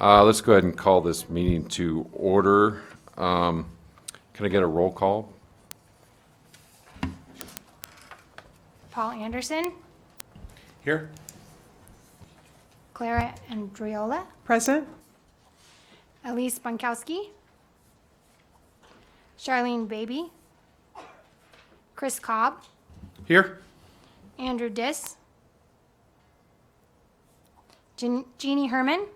Let's go ahead and call this meeting to order. Can I get a roll call? Paul Anderson, Here. Clara Andriola, Present. Elise Bonkowski, Charlene Baby, Chris Cobb, Here. Andrew Diss, Jeannie Herman.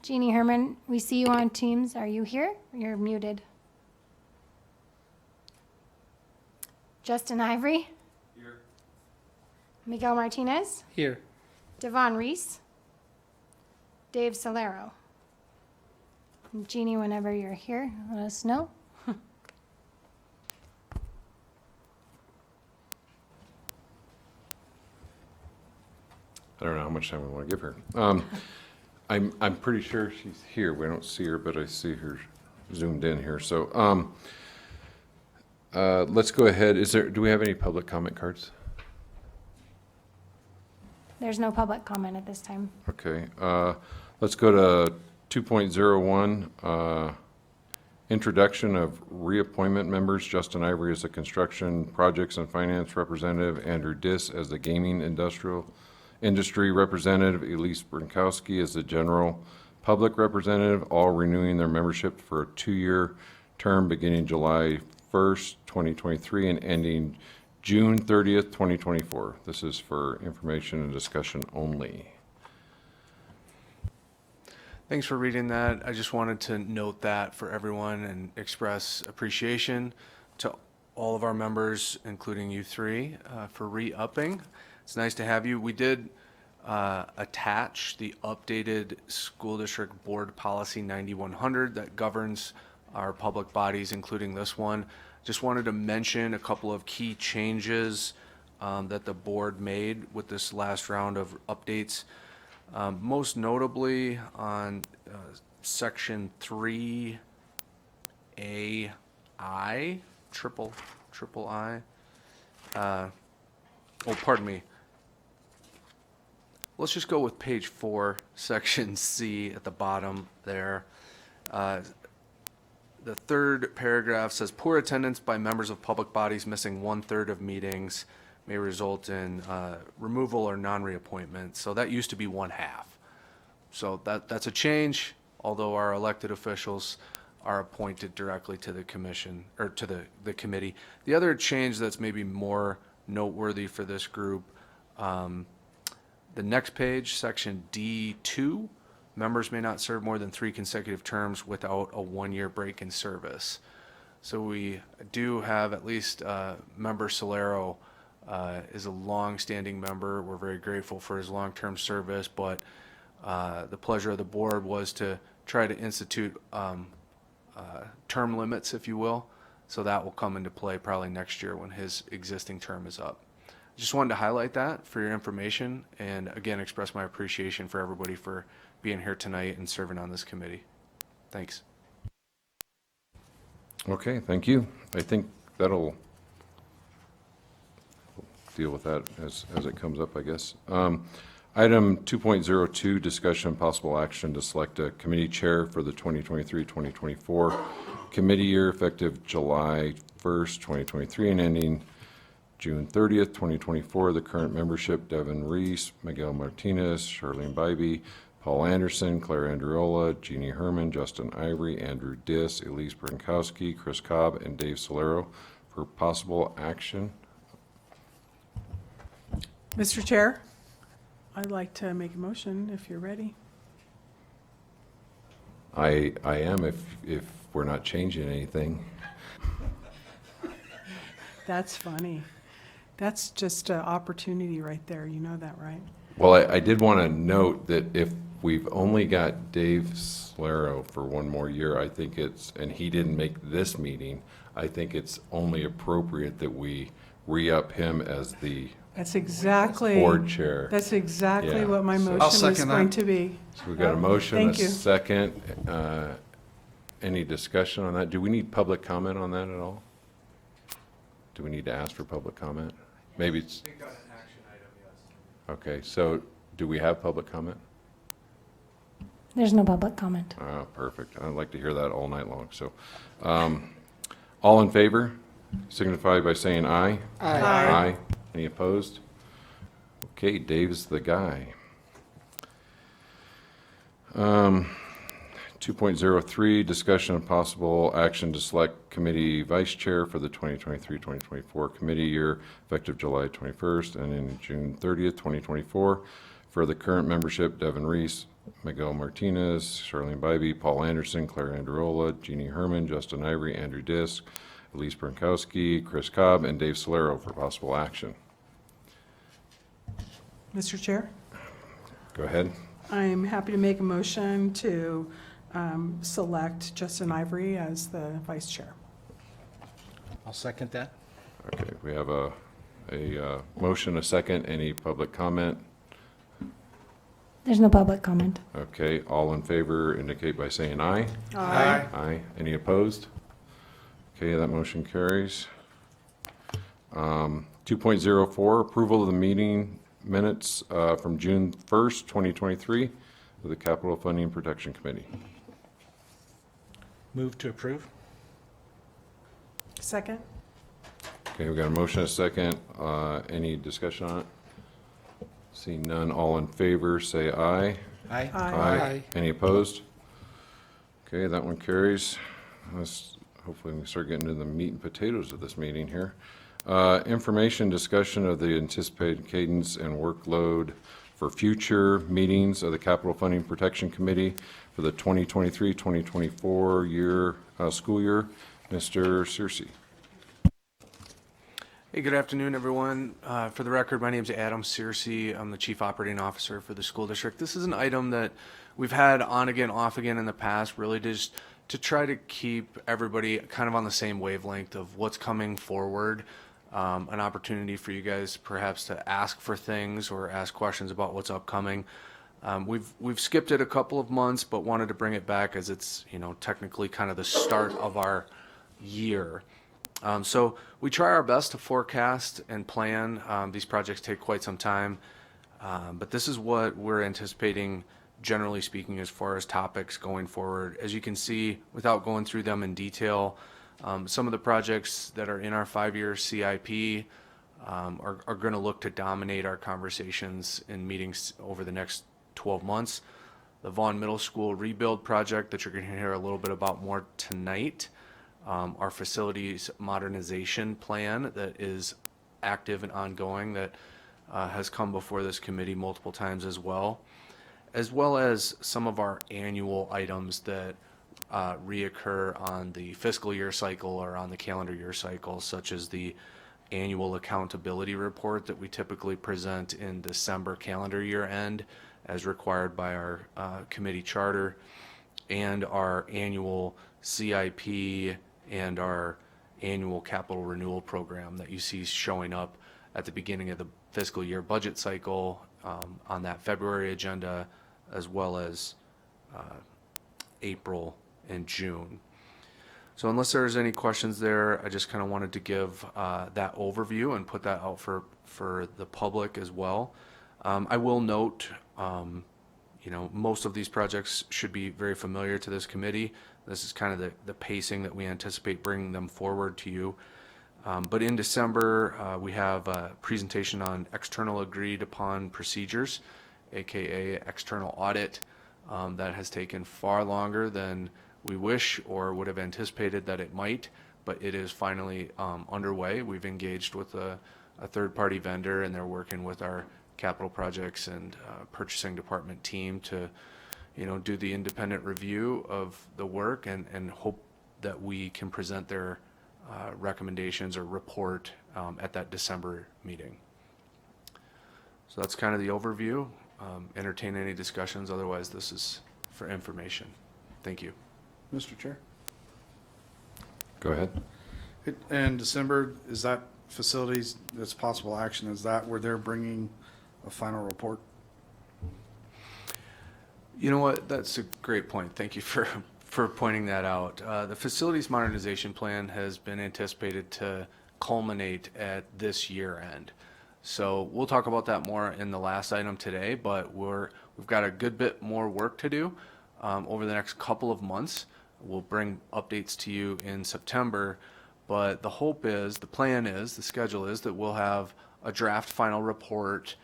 Jeannie Herman, we see you on Teams. Are you here? You're muted. Justin Ivory. Here. Miguel Martinez. Here. Devon Reese. Dave Solero. Jeannie, whenever you're here, let us know. I don't know how much time we want to give her. I'm pretty sure she's here. We don't see her, but I see her zoomed in here. So let's go ahead. Do we have any public comment cards? There's no public comment at this time. Okay. Let's go to 2.01, introduction of reappointment members. Justin Ivory as the construction projects and finance representative, Andrew Diss as the gaming industry representative, Elise Brinkowski as the general public representative, all renewing their membership for a 2-year term beginning July 1st, 2023 and ending June 30th, 2024. This is for information and discussion only. Thanks for reading that. I just wanted to note that for everyone and express appreciation to all of our members, including you three, for re-upping. It's nice to have you. We did attach the updated school district board policy 9100 that governs our public bodies, including this one. Just wanted to mention a couple of key changes that the board made with this last round of updates. Most notably on section 3AI, triple I. Pardon me. Let's just go with page 4, section C at the bottom there. The third paragraph says poor attendance by members of public bodies missing 1/3 of meetings may result in removal or non-reappointment. So that used to be 1/2. So that's a change, although our elected officials are appointed directly to the commission or to the committee. The other change that's maybe more noteworthy for this group, the next page, section D2, members may not serve more than 3 consecutive terms without a 1-year break in service. So we do have at least member Solero is a long-standing member. We're very grateful for his long-term service, but the pleasure of the board was to try to institute term limits, if you will. So that will come into play probably next year when his existing term is up. Just wanted to highlight that for your information and again express my appreciation for everybody for being here tonight and serving on this committee. Thanks. Okay, thank you. I think that'll deal with that as it comes up, I guess. Item 2.02, discussion and possible action to select a committee chair for the 2023-2024 committee year effective July 1st, 2023 and ending June 30th, 2024. The current membership, Devon Reese, Miguel Martinez, Charlene Bybee, Paul Anderson, Clara Andriola, Jeannie Herman, Justin Ivory, Andrew Diss, Elise Brinkowski, Chris Cobb, and Dave Solero for possible action. Mr. Chair, I'd like to make a motion if you're ready. I am if we're not changing anything. That's funny. That's just an opportunity right there. You know that, right? Well, I did want to note that if we've only got Dave Solero for 1 more year, I think and he didn't make this meeting, I think it's only appropriate that we re-up him as the That's exactly board chair. That's exactly Yeah, what my so- motion I'll is second going that. to be. So we've got a motion, a Thank you. second. Any discussion on that? Do we need public comment on that at all? Do we need to ask for public comment? Maybe it's, I think that's an action item, yes. okay, so Do we have public comment? There's no public comment. Oh, perfect. I'd like to hear that all night long. So, all in favor, signify by saying aye. Aye. Any opposed? Okay, Dave's the guy. 2.03, discussion of possible action to select committee vice chair for the 2023-2024 committee year effective July 21st and in June 30th, 2024. For the current membership, Devin Reese, Miguel Martinez, Charlene Bybee, Paul Anderson, Claire Andreola, Jeannie Herman, Justin Ivory, Andrew Disk, Elise Bernkowski, Chris Cobb, and Dave Solero for possible action. Mr. Chair, Go ahead. I'm happy to make a motion to select Justin Ivory as the vice chair. I'll second that. Okay, we have a motion, a second. Any public comment? There's no public comment. Okay, all in favor indicate by saying aye. Aye. Aye. Any opposed? Okay, that motion carries. 2.04, approval of the meeting minutes from June 1st, 2023 of the Capital Funding Protection Committee. Move to approve. Second? Okay, we got a motion, a second. Any discussion on it? Seeing none, all in favor, say aye. Aye. Aye. Any opposed? Okay, that one carries. Hopefully we can start getting to the meat and potatoes of this meeting here. Information discussion of the anticipated cadence and workload for future meetings of the Capital Funding Protection Committee for the 2023-2024 school year. Mr. Searcy. Hey, good afternoon, everyone. For the record, my name is Adam Searcy. I'm the Chief Operating Officer for the school district. This is an item that we've had on again, off again in the past, really just to try to keep everybody kind of on the same wavelength of what's coming forward. An opportunity for you guys perhaps to ask for things or ask questions about what's upcoming. We've skipped it a couple of months, but wanted to bring it back as it's, technically kind of the start of our year. So we try our best to forecast and plan. These projects take quite some time, but this is what we're anticipating, generally speaking, as far as topics going forward. As you can see, without going through them in detail, some of the projects that are in our 5-year CIP are going to look to dominate our conversations in meetings over the next 12 months. The Vaughn Middle School rebuild project that you're going to hear a little bit about more tonight. Our facilities modernization plan that is active and ongoing that has come before this committee multiple times as well as some of our annual items that reoccur on the fiscal year cycle or on the calendar year cycle, such as the annual accountability report that we typically present in December calendar year end as required by our committee charter, and our annual CIP and our annual capital renewal program that you see showing up at the beginning of the fiscal year budget cycle on that February agenda, as well as April and June. So unless there's any questions there, I just kind of wanted to give that overview and put that out for the public as well. I will note, most of these projects should be very familiar to this committee. This is kind of the pacing that we anticipate bringing them forward to you. But in December, we have a presentation on external agreed upon procedures, AKA external audit, that has taken far longer than we wish or would have anticipated that it might, but it is finally underway. We've engaged with a third-party vendor, and they're working with our capital projects and purchasing department team to do the independent review of the work and hope that we can present their recommendations or report at that December meeting. So that's kind of the overview. Entertain any discussions. Otherwise, this is for information. Thank you. Mr. Chair? Go ahead. In December, is that facilities, that's possible action, is that where they're bringing a final report? You know what? That's a great point. Thank you for pointing that out. The facilities modernization plan has been anticipated to culminate at this year end. So we'll talk about that more in the last item today, but we've got a good bit more work to do over the next couple of months. We'll bring updates to you in September, but the hope is, the plan is, the schedule is that we'll have a draft final report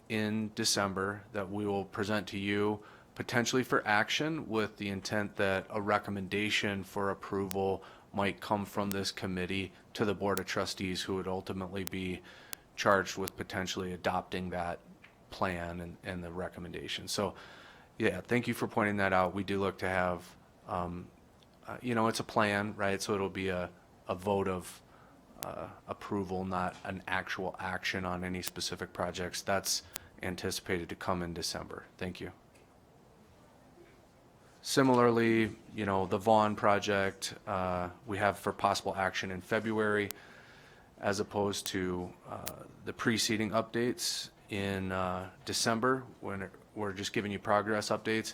in December that we will present to you potentially for action, with the intent that a recommendation for approval might come from this committee to the Board of Trustees, who would ultimately be charged with potentially adopting that plan and the recommendation. So, yeah, thank you for pointing that out. We do look to have, it's a plan, right? So it'll be a vote of approval, not an actual action on any specific projects. That's anticipated to come in December. Thank you. Similarly, the Vaughn project, we have for possible action in February, as opposed to the preceding updates in December, when we're just giving you progress updates.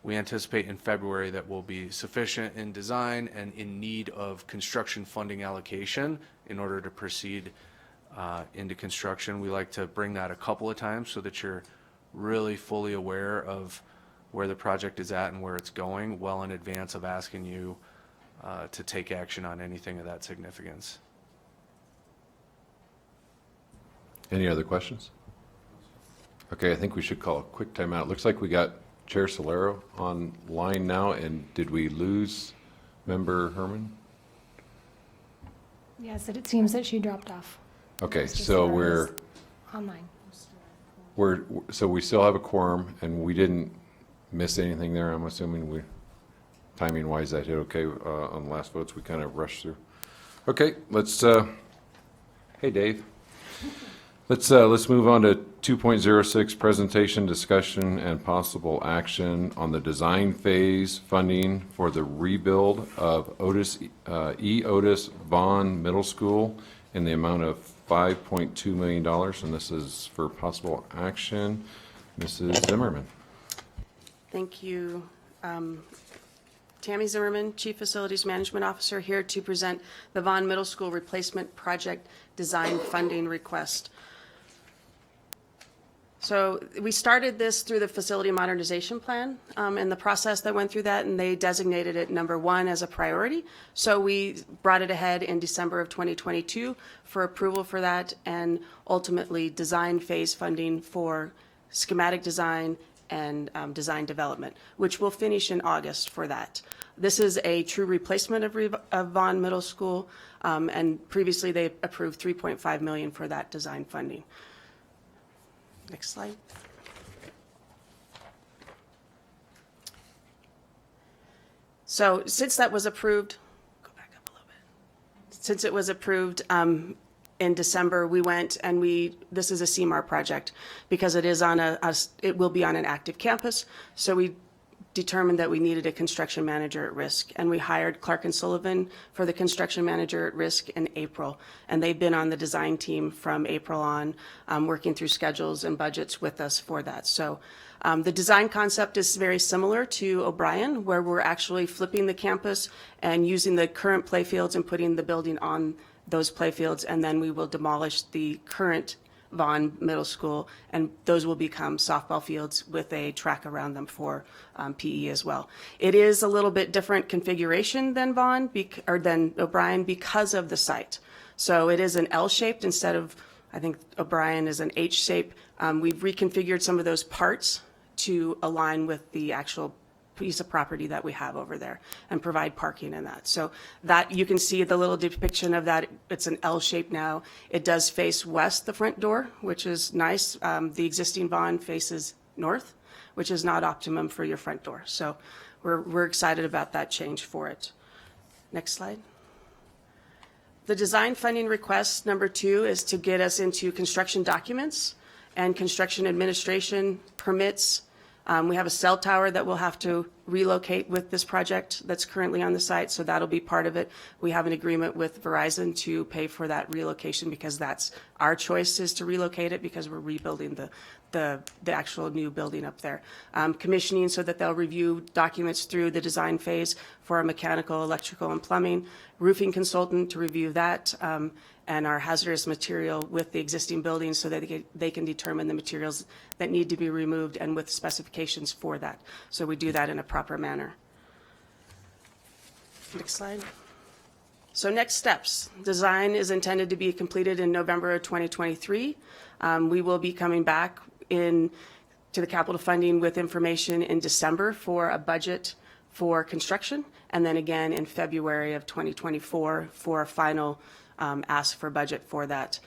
We anticipate in February that will be sufficient in design and in need of construction funding allocation in order to proceed into construction. We like to bring that a couple of times so that you're really fully aware of where the project is at and where it's going, well in advance of asking you to take action on anything of that significance. Any other questions? Okay, I think we should call a quick timeout. Looks like we got Chair Solero online now, and did we lose Member Herman? Yes, it seems that she dropped off. Okay, Mr. so Solero is online. so we still have a quorum, and we didn't miss anything there. I'm assuming timing wise, that hit okay on the last votes. We kind of rushed through. Okay, let's. Hey, Dave. Let's move on to 2.06, presentation, discussion, and possible action on the design phase funding for the rebuild of Otis Vaughn Middle School in the amount of $5.2 million, and this is for possible action. Mrs. Zimmerman. Thank you. Tammy Zimmerman, Chief Facilities Management Officer, here to present the Vaughn Middle School Replacement Project Design Funding Request. So we started this through the Facility Modernization Plan and the process that went through that, and they designated it number 1 as a priority. So we brought it ahead in December of 2022 for approval for that, and ultimately design phase funding for schematic design and design development, which will finish in August for that. This is a true replacement of Vaughn Middle School, and previously they approved $3.5 million for that design funding. Next slide. So since that was approved, go back up a little bit. Since it was approved in December, we went and this is a CMAR project because it is it will be on an active campus. So we determined that we needed a construction manager at risk, and we hired Clark and Sullivan for the construction manager at risk in April, and they've been on the design team from April on, working through schedules and budgets with us for that. So the design concept is very similar to O'Brien, where we're actually flipping the campus and using the current playfields and putting the building on those playfields, and then we will demolish the current Vaughn Middle School, and those will become softball fields with a track around them for PE as well. It is a little bit different configuration than than O'Brien because of the site. So it is an L-shaped instead of, I think O'Brien is an H-shape. We've reconfigured some of those parts to align with the actual piece of property that we have over there and provide parking in that. So that you can see the little depiction of that. It's an L shape now. It does face west, the front door, which is nice. The existing Vaughn faces north, which is not optimum for your front door. So we're excited about that change for it. Next slide. The design funding request number 2 is to get us into construction documents and construction administration permits. We have a cell tower that we'll have to relocate with this project that's currently on the site, so that'll be part of it. We have an agreement with Verizon to pay for that relocation because that's our choice, is to relocate it because we're rebuilding the actual new building up there. Commissioning so that they'll review documents through the design phase for our mechanical, electrical, and plumbing. Roofing consultant to review that, and our hazardous material with the existing buildings so that they can determine the materials that need to be removed and with specifications for that. So we do that in a proper manner. Next slide. So next steps. Design is intended to be completed in November of 2023. We will be coming back to the capital funding with information in December for a budget for construction, and then again in February of 2024 for a final ask for budget for that.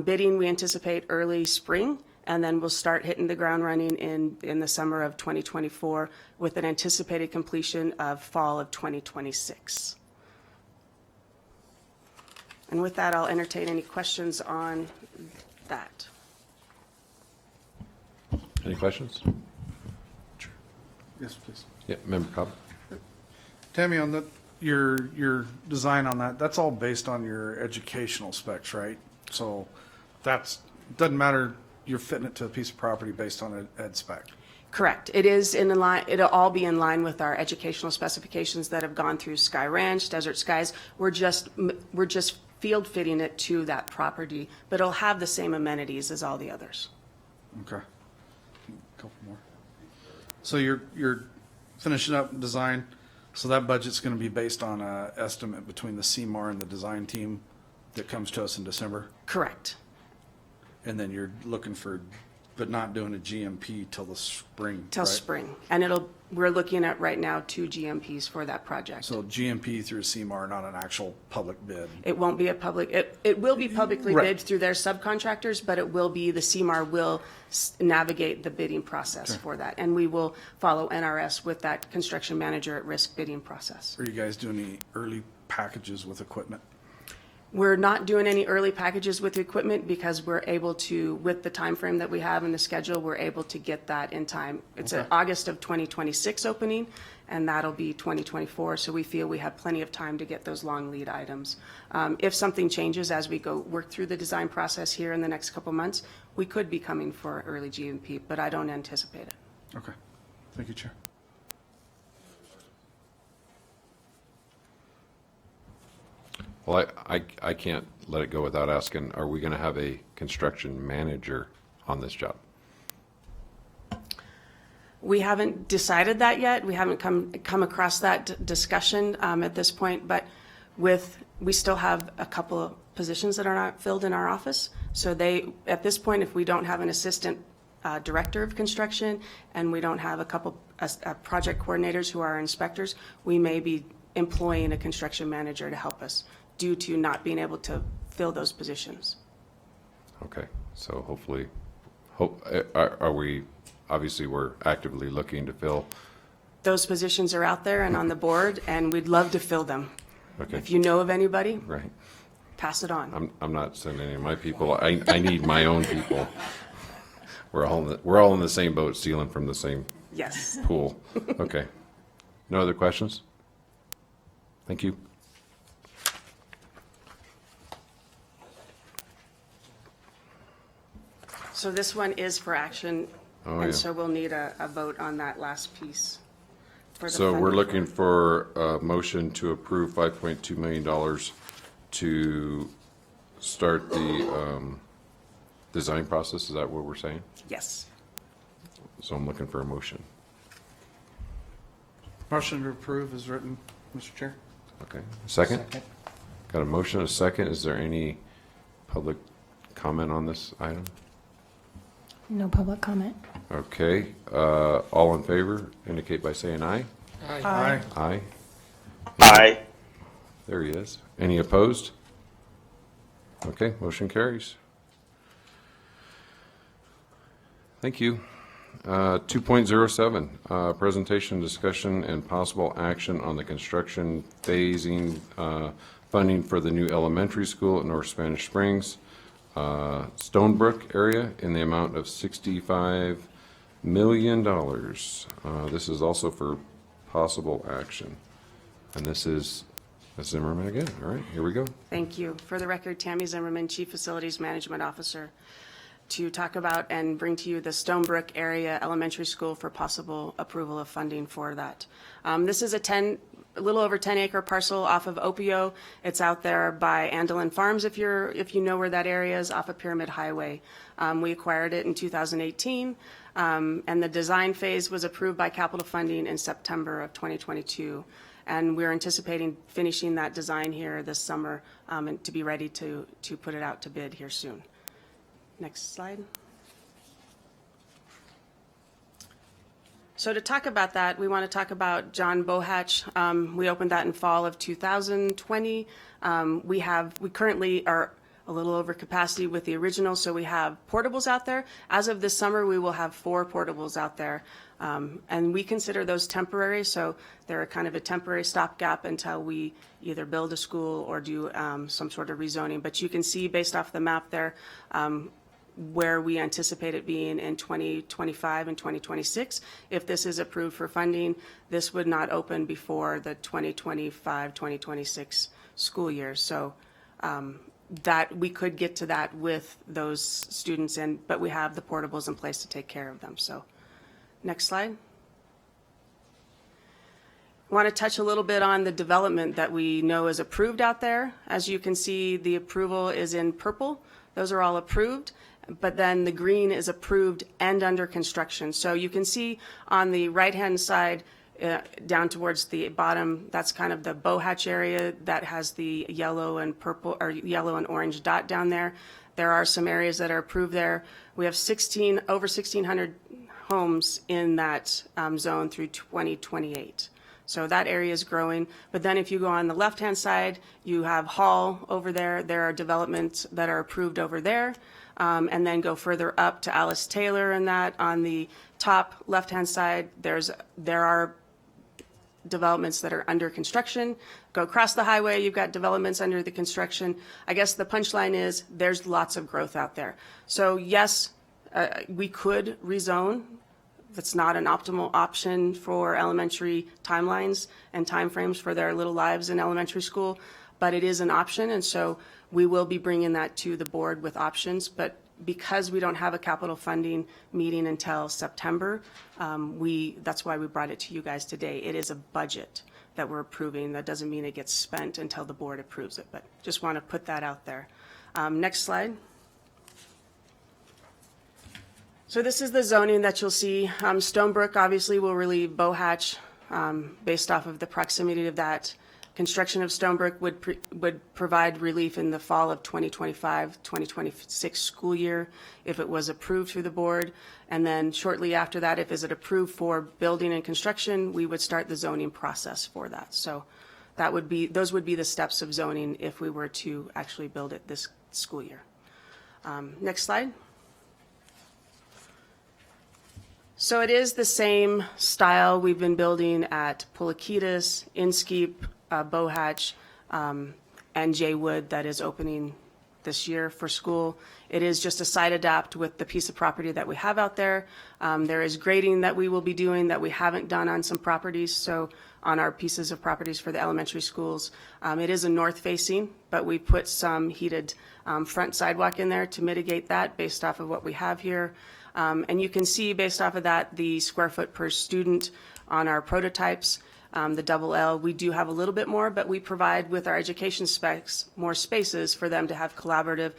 Bidding, we anticipate early spring, and then we'll start hitting the ground running in the summer of 2024 with an anticipated completion of fall of 2026. And with that, I'll entertain any questions on that. Any questions? Yes, please. Yeah, Member Cobb? Tammy, on your design on that, that's all based on your educational specs, right? So doesn't matter, you're fitting it to a piece of property based on an ed spec. Correct. It is in line, it'll all be in line with our educational specifications that have gone through Sky Ranch, Desert Skies. We're just field fitting it to that property, but it'll have the same amenities as all the others. Okay. Couple more. So you're finishing up design, so that budget's gonna be based on a estimate between the CMAR and the design team that comes to us in December? Correct. And then you're looking for, but not doing a GMP till the spring, Till right? spring. And we're looking at right now 2 GMPs for that project. So GMP through CMAR, not an actual public bid. It won't be a public, it will be publicly Right. bid through their subcontractors, but it will be, the CMAR will navigate the bidding process for that. And we will follow NRS with that construction manager at risk bidding process. Are you guys doing any early packages with equipment? We're not doing any early packages with the equipment because we're able to, with the time frame that we have in the schedule, we're able to get that in time. It's an Okay. August of 2026 opening, and that'll be 2024, so we feel we have plenty of time to get those long lead items. If something changes as we go work through the design process here in the next couple months, we could be coming for early GMP, but I don't anticipate it. Okay. Thank you, Chair. Well, I can't let it go without asking, are we going to have a construction manager on this job? We haven't decided that yet. We haven't come across that discussion at this point, but we still have a couple of positions that are not filled in our office. So at this point, if we don't have an assistant director of construction and we don't have a couple project coordinators who are our inspectors, we may be employing a construction manager to help us due to not being able to fill those positions. Okay, so hopefully, are we, obviously, we're actively looking to fill. Those positions are out there and on the board, and we'd love to fill them. Okay. If you know of anybody, Right. pass it on. I'm not sending any of my people. I need my own people. We're all in the same boat, stealing from the same Yes. pool. Okay. No other questions? Thank you. So this one is for action, Oh, yeah. and so we'll need a vote on that last piece. for the So we're funding. looking for a motion to approve $5.2 million to start the design process. Is that what we're saying? Yes. So I'm looking for a motion. Motion to approve is written, Mr. Chair. Okay. Second? Got a motion, a second. Is there any public comment on this item? No public comment. Okay. All in favor indicate by saying aye. Aye. Aye. Aye. There he is. Any opposed? Okay, motion carries. Thank you. 2.07, presentation, discussion, and possible action on the construction phasing funding for the new elementary school at North Spanish Springs, Stonebrook area in the amount of $65 million. This is also for possible action. And this is Ms. Zimmerman again. All right, here we go. Thank you. For the record, Tammy Zimmerman, Chief Facilities Management Officer, to talk about and bring to you the Stonebrook Area Elementary School for possible approval of funding for that. This is a little over 10-acre parcel off of Opio. It's out there by Andelin Farms, if you know where that area is, off of Pyramid Highway. We acquired it in 2018, and the design phase was approved by capital funding in September of 2022. And we're anticipating finishing that design here this summer, and to be ready to put it out to bid here soon. Next slide. So to talk about that, we want to talk about John Bohatch. We opened that in fall of 2020. We currently are a little over capacity with the original, so we have portables out there. As of this summer, we will have 4 portables out there. And we consider those temporary, so they're kind of a temporary stopgap until we either build a school or do some sort of rezoning. But you can see based off the map there, where we anticipate it being in 2025 and 2026. If this is approved for funding, this would not open before the 2025-2026 school year. So that we could get to that with those students but we have the portables in place to take care of them. So next slide. I want to touch a little bit on the development that we know is approved out there. As you can see, the approval is in purple. Those are all approved. But then the green is approved and under construction. So you can see on the right-hand side, down towards the bottom, that's kind of the Bohatch area that has the yellow and purple, or yellow and orange dot down there. There are some areas that are approved there. We have over 1,600 homes in that zone through 2028. So that area is growing. But then if you go on the left-hand side, you have Hall over there. There are developments that are approved over there. And then go further up to Alice Taylor and that. On the top left-hand side, there are developments that are under construction. Go across the highway, you've got developments under the construction. I guess the punchline is there's lots of growth out there. So yes, we could rezone. That's not an optimal option for elementary timelines and timeframes for their little lives in elementary school, but it is an option, and so we will be bringing that to the board with options. But because we don't have a capital funding meeting until September, that's why we brought it to you guys today. It is a budget that we're approving. That doesn't mean it gets spent until the board approves it, but just want to put that out there. Next slide. So this is the zoning that you'll see. Stonebrook obviously will relieve Bohatch based off of the proximity of that. Construction of Stonebrook would provide relief in the fall of 2025-2026 school year if it was approved through the board. And then shortly after that, if is it approved for building and construction, we would start the zoning process for that. So those would be the steps of zoning if we were to actually build it this school year. Next slide. So it is the same style we've been building at Pulakitas, Inskeep, Bohatch, and Jaywood that is opening this year for school. It is just a site adapt with the piece of property that we have out there. There is grading that we will be doing that we haven't done on some properties, so on our pieces of properties for the elementary schools. It is a north facing, but we put some heated front sidewalk in there to mitigate that based off of what we have here. And you can see based off of that the square foot per student on our prototypes. The double L, we do have a little bit more, but we provide with our education specs more spaces for them to have collaborative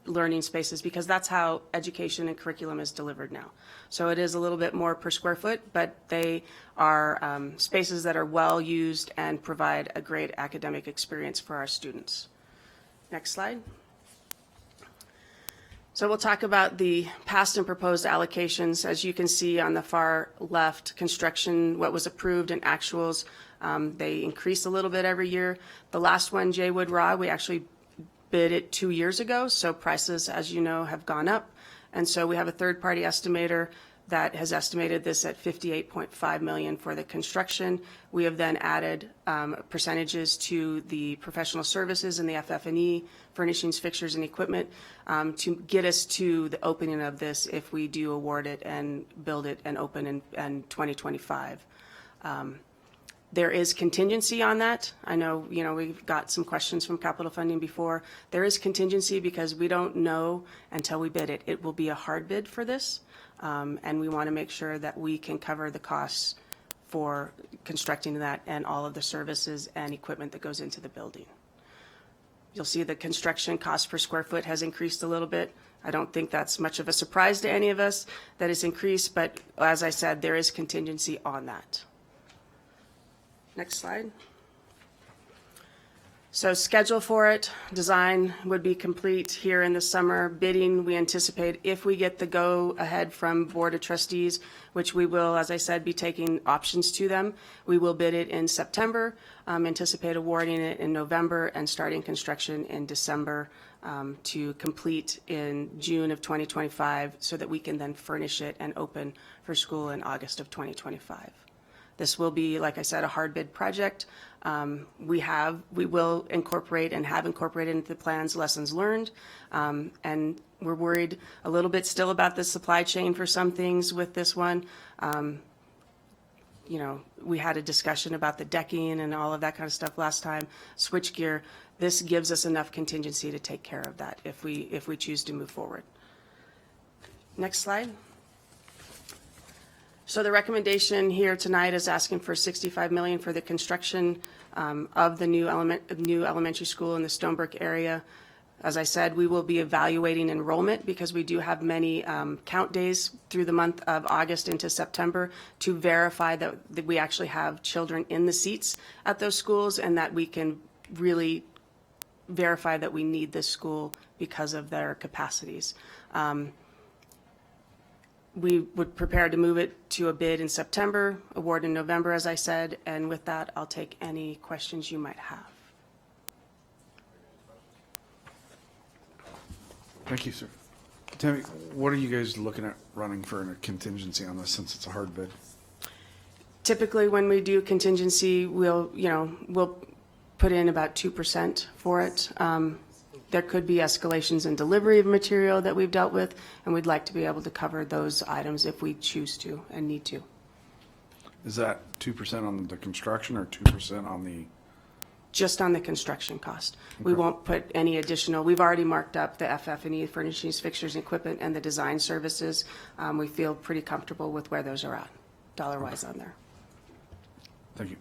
learning spaces, because that's how education and curriculum is delivered now. So it is a little bit more per square foot, but they are spaces that are well used and provide a great academic experience for our students. Next slide. So we'll talk about the past and proposed allocations. As you can see on the far left, construction, what was approved and actuals, they increase a little bit every year. The last one, Jaywood Raw, we actually bid it 2 years ago, so prices, as you know, have gone up. And so we have a third-party estimator that has estimated this at $58.5 million for the construction. We have then added percentages to the professional services and the FF&E, furnishings, fixtures, and equipment to get us to the opening of this if we do award it and build it and open in 2025. There is contingency on that. I know, we've got some questions from capital funding before. There is contingency because we don't know until we bid it. It will be a hard bid for this, and we want to make sure that we can cover the costs for constructing that and all of the services and equipment that goes into the building. You'll see the construction cost per square foot has increased a little bit. I don't think that's much of a surprise to any of us that it's increased, but as I said, there is contingency on that. Next slide. So schedule for it, design would be complete here in the summer. Bidding, we anticipate if we get the go-ahead from Board of Trustees, which we will, as I said, be taking options to them. We will bid it in September, anticipate awarding it in November and starting construction in December to complete in June of 2025 so that we can then furnish it and open for school in August of 2025. This will be, like I said, a hard bid project. We will incorporate and have incorporated into the plans lessons learned. And we're worried a little bit still about the supply chain for some things with this one. We had a discussion about the decking and all of that kind of stuff last time. Switchgear, this gives us enough contingency to take care of that if we choose to move forward. Next slide. So the recommendation here tonight is asking for $65 million for the construction of the new elementary school in the Stonebrook area. As I said, we will be evaluating enrollment because we do have many count days through the month of August into September to verify that we actually have children in the seats at those schools and that we can really verify that we need this school because of their capacities. We would prepare to move it to a bid in September, award in November, as I said, and with that, I'll take any questions you might have. Thank you, sir. Tammy, what are you guys looking at running for a contingency on this since it's a hard bid? Typically, when we do contingency, we'll put in about 2% for it. There could be escalations in delivery of material that we've dealt with, and we'd like to be able to cover those items if we choose to and need to. Is that 2% on the construction or 2% on the? Just on the construction cost. We won't put any additional, we've already marked up the FF&E, furnishings, fixtures, and equipment, and the design services. We feel pretty comfortable with where those are at, dollar-wise on there. Thank you.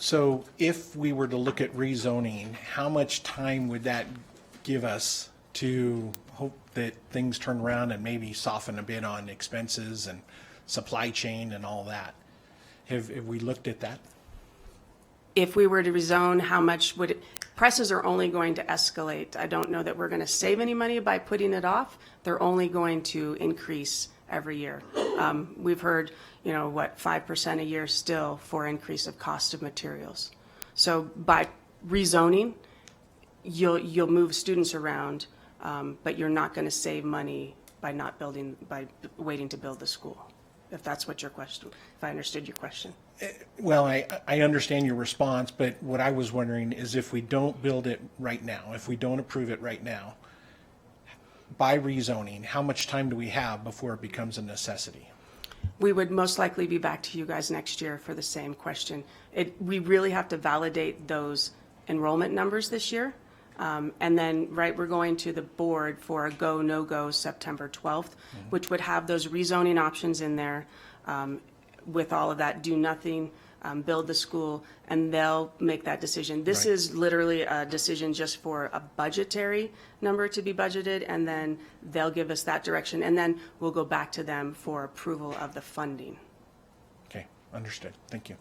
So if we were to look at rezoning, how much time would that give us to hope that things turn around and maybe soften a bit on expenses and supply chain and all that? Have we looked at that? If we were to rezone, how much would it, prices are only going to escalate. I don't know that we're going to save any money by putting it off. They're only going to increase every year. We've heard, 5% a year still for increase of cost of materials. So by rezoning, you'll move students around, but you're not going to save money by by waiting to build the school, if that's what your question, if I understood your question. Well, I understand your response, but what I was wondering is if we don't build it right now, if we don't approve it right now, by rezoning, how much time do we have before it becomes a necessity? We would most likely be back to you guys next year for the same question. We really have to validate those enrollment numbers this year. And then, we're going to the board for a go, no-go September 12th, which would have those rezoning options in there with all of that, do nothing, build the school, and they'll make that decision. This Right. is literally a decision just for a budgetary number to be budgeted, and then they'll give us that direction, and then we'll go back to them for approval of the funding. Okay, understood. Thank you.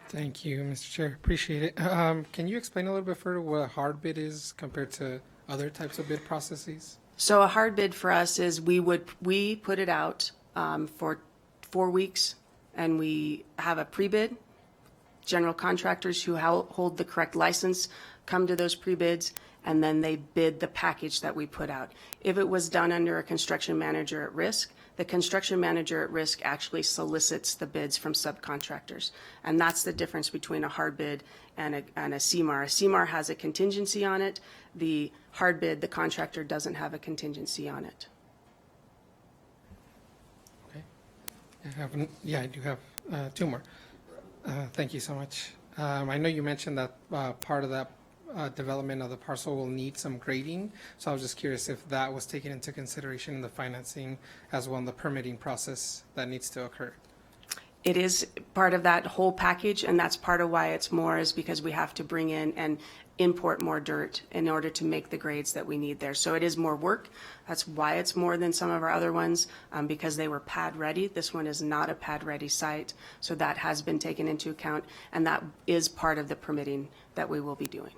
Thank you, Mr. Chair. Appreciate it. Can you explain a little bit further what a hard bid is compared to other types of bid processes? So a hard bid for us is we put it out for 4 weeks, and we have a pre-bid. General contractors who hold the correct license come to those pre-bids, and then they bid the package that we put out. If it was done under a construction manager at risk, the construction manager at risk actually solicits the bids from subcontractors. And that's the difference between a hard bid and a CMAR. A CMAR has a contingency on it. The hard bid, the contractor doesn't have a contingency on it. Yeah, I do have two more. Thank you so much. I know you mentioned that part of that development of the parcel will need some grading, so I was just curious if that was taken into consideration in the financing as well in the permitting process that needs to occur. It is part of that whole package, and that's part of why it's more, is because we have to bring in and import more dirt in order to make the grades that we need there. So it is more work. That's why it's more than some of our other ones, because they were pad ready. This one is not a pad ready site, so that has been taken into account, and that is part of the permitting that we will be doing.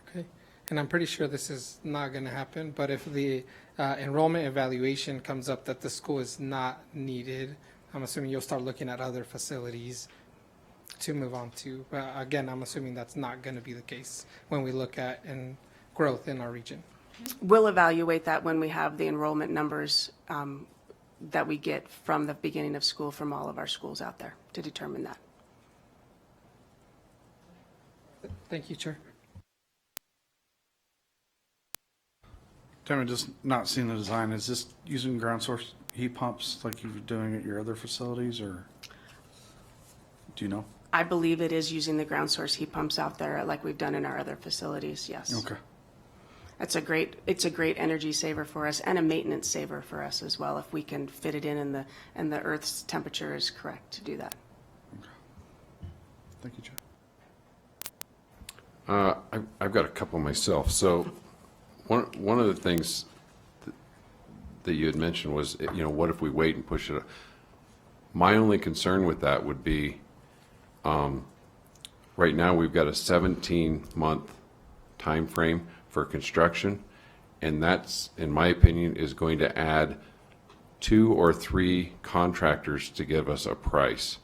Okay, and I'm pretty sure this is not going to happen, but if the enrollment evaluation comes up that the school is not needed, I'm assuming you'll start looking at other facilities to move on to. But again, I'm assuming that's not going to be the case when we look at growth in our region. We'll evaluate that when we have the enrollment numbers that we get from the beginning of school from all of our schools out there to determine that. Thank you, Chair. Tim, I'm just not seeing the design. Is this using ground source heat pumps like you're doing at your other facilities, or do you know? I believe it is using the ground source heat pumps out there like we've done in our other facilities, yes. Okay. It's a great energy saver for us and a maintenance saver for us as well if we can fit it in and the Earth's temperature is correct to do that. Thank you, Chair. I've got a couple myself. So one of the things that you had mentioned was, what if we wait and push it? My only concern with that would be, right now we've got a 17-month time frame for construction, and that's, in my opinion, is going to add 2 or 3 contractors to give us a price.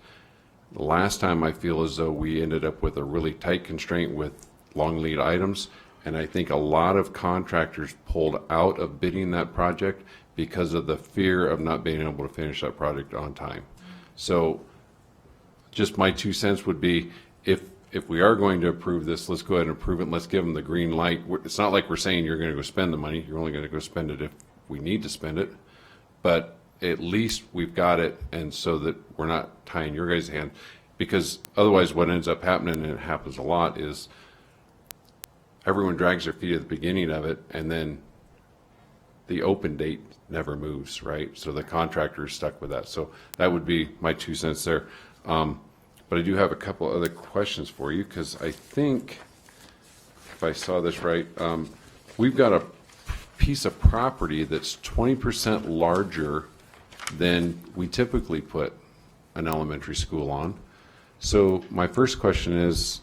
The last time I feel as though we ended up with a really tight constraint with long lead items, and I think a lot of contractors pulled out of bidding that project because of the fear of not being able to finish that project on time. So just my 2 cents would be, if we are going to approve this, let's go ahead and approve it, and let's give them the green light. It's not like we're saying you're going to go spend the money. You're only going to go spend it if we need to spend it. But at least we've got it, and so that we're not tying your guys' hand. Because otherwise what ends up happening, and it happens a lot, is everyone drags their feet at the beginning of it, and then the open date never moves, right? So the contractor is stuck with that. So that would be my 2 cents there. But I do have a couple other questions for you, because I think, if I saw this right, we've got a piece of property that's 20% larger than we typically put an elementary school on. So my first question is,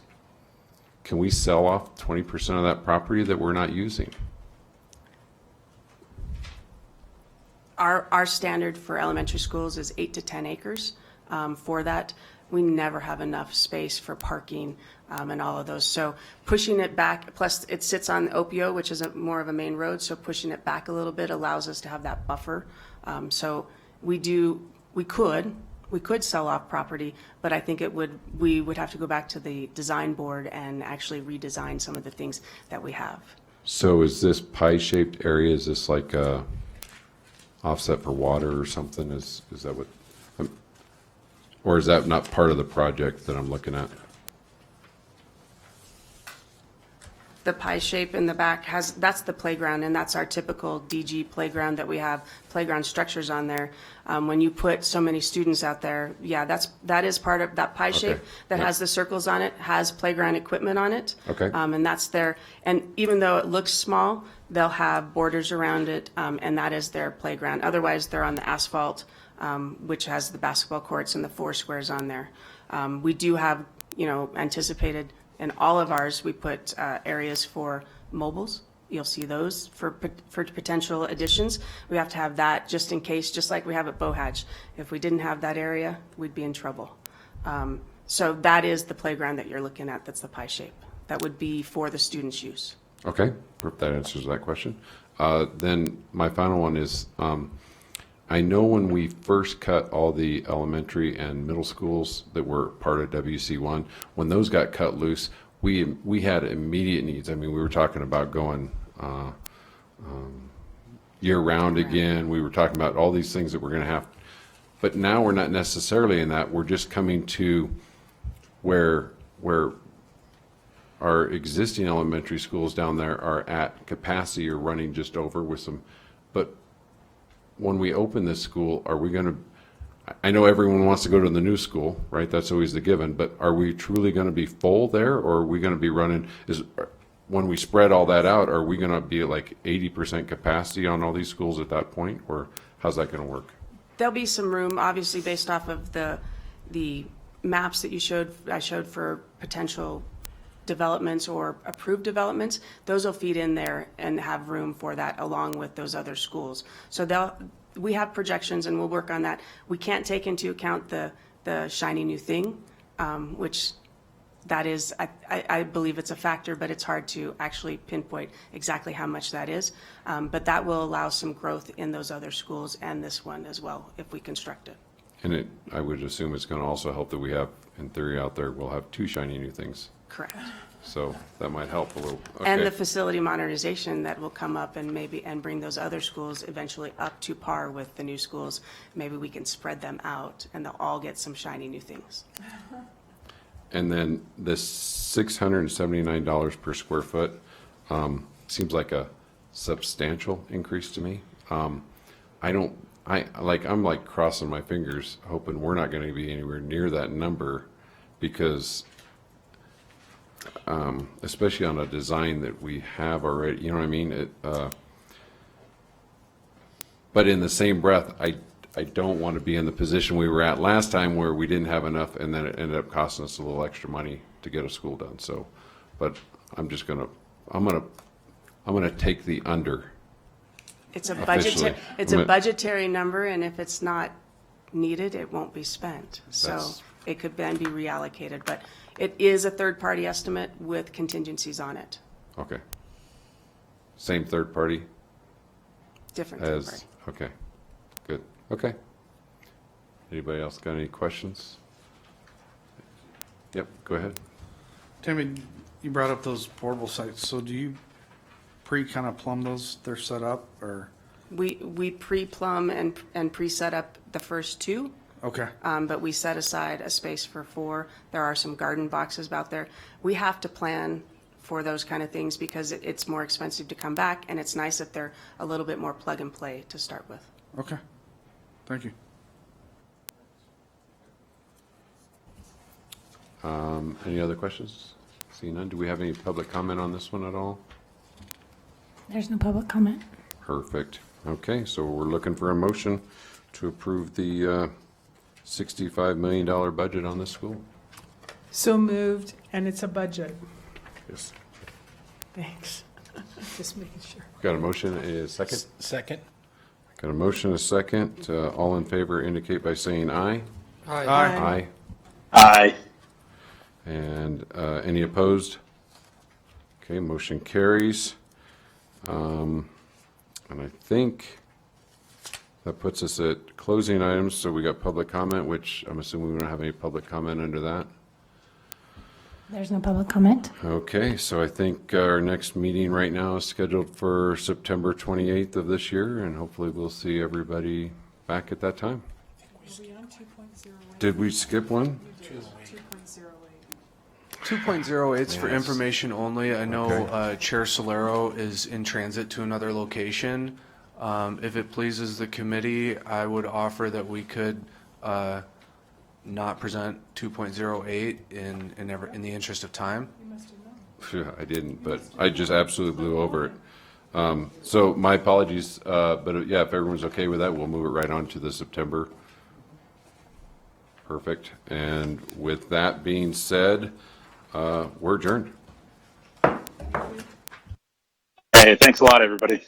can we sell off 20% of that property that we're not using? Our standard for elementary schools is 8 to 10 acres for that. We never have enough space for parking and all of those. So pushing it back, plus it sits on Opio, which is more of a main road, so pushing it back a little bit allows us to have that buffer. So we could sell off property, but I think we would have to go back to the design board and actually redesign some of the things that we have. So is this pie-shaped area, is this like a offset for water or something? Is that what, or is that not part of the project that I'm looking at? The pie shape in the back that's the playground, and that's our typical DG playground that we have playground structures on there. When you put so many students out there, yeah, that is part of that pie shape that has the circles on it, has playground equipment on it. Okay. And that's there. And even though it looks small, they'll have borders around it, and that is their playground. Otherwise, they're on the asphalt, which has the basketball courts and the 4 squares on there. We do have, anticipated. In all of ours, we put areas for mobiles. You'll see those for potential additions. We have to have that just in case, just like we have at Bohatch. If we didn't have that area, we'd be in trouble. So that is the playground that you're looking at. That's the pie shape. That would be for the students' use. Okay, if that answers that question. Then my final one is, I know when we first cut all the elementary and middle schools that were part of WC1, when those got cut loose, we had immediate needs. I mean, we were talking about going year-round again. We were talking about all these things that we're going to have. But now we're not necessarily in that. We're just coming to where our existing elementary schools down there are at capacity or running just over with some. But when we open this school, are we going to, I know everyone wants to go to the new school, right? That's always the given. But are we truly going to be full there, or are we going to be running, when we spread all that out, are we going to be at like 80% capacity on all these schools at that point, or how's that going to work? There'll be some room, obviously, based off of the maps that I showed for potential developments or approved developments. Those will feed in there and have room for that along with those other schools. So we have projections and we'll work on that. We can't take into account the shiny new thing, which that is, I believe it's a factor, but it's hard to actually pinpoint exactly how much that is. But that will allow some growth in those other schools and this one as well if we construct it. And I would assume it's going to also help that we have, in theory out there, we'll have 2 shiny new things. Correct. So that might help a little. And the Okay. facility modernization that will come up and bring those other schools eventually up to par with the new schools. Maybe we can spread them out and they'll all get some shiny new things. And then this $679 per square foot seems like a substantial increase to me. I'm like crossing my fingers, hoping we're not going to be anywhere near that number, because especially on a design that we have already, you know what I mean? But in the same breath, I don't want to be in the position we were at last time where we didn't have enough and then it ended up costing us a little extra money to get a school done. So, but I'm gonna take the under. It's a Officially. budgetary number, and if it's not needed, it won't be spent. So That's- it could then be reallocated, but it is a third-party estimate with contingencies on it. Okay. Same third party Different third as, party. okay, good, okay. Anybody else got any questions? Yep, go ahead. Tammy, you brought up those portable sites, so do you kind of plumb those, they're set up, or? We pre-plumb and pre-set up the first 2. Okay, But we set aside a space for 4. There are some garden boxes out there. We have to plan for those kind of things because it's more expensive to come back, and it's nice if they're a little bit more plug and play to start with. okay, thank you. Any other questions? Seeing none, do we have any public comment on this one at all? There's no public comment. Perfect. Okay, so we're looking for a motion to approve the $65 million budget on this school. So moved, and it's a budget. Yes. Thanks. Just making sure. Got a motion, a second? Second? Got a motion, a second. All in favor indicate by saying aye. Aye. Aye. Aye. And any opposed? Okay, motion carries. And I think that puts us at closing items. So we got public comment, which I'm assuming we don't have any public comment under that. There's no public comment. Okay, so I think our next meeting right now is scheduled for September 28th of this year, and hopefully we'll see everybody back at that time. Are we on 2.08? Did we skip one? 2.08. 2.08 for information only. I know Chair Solero is in transit to another location. If it pleases the committee, I would offer that we could not present 2.08 in the interest of time. Phew, I didn't, but I just absolutely blew over it. So my apologies, but yeah, if everyone's okay with that, we'll move it right on to the September. Perfect. And with that being said, we're adjourned. Hey, thanks a lot, everybody.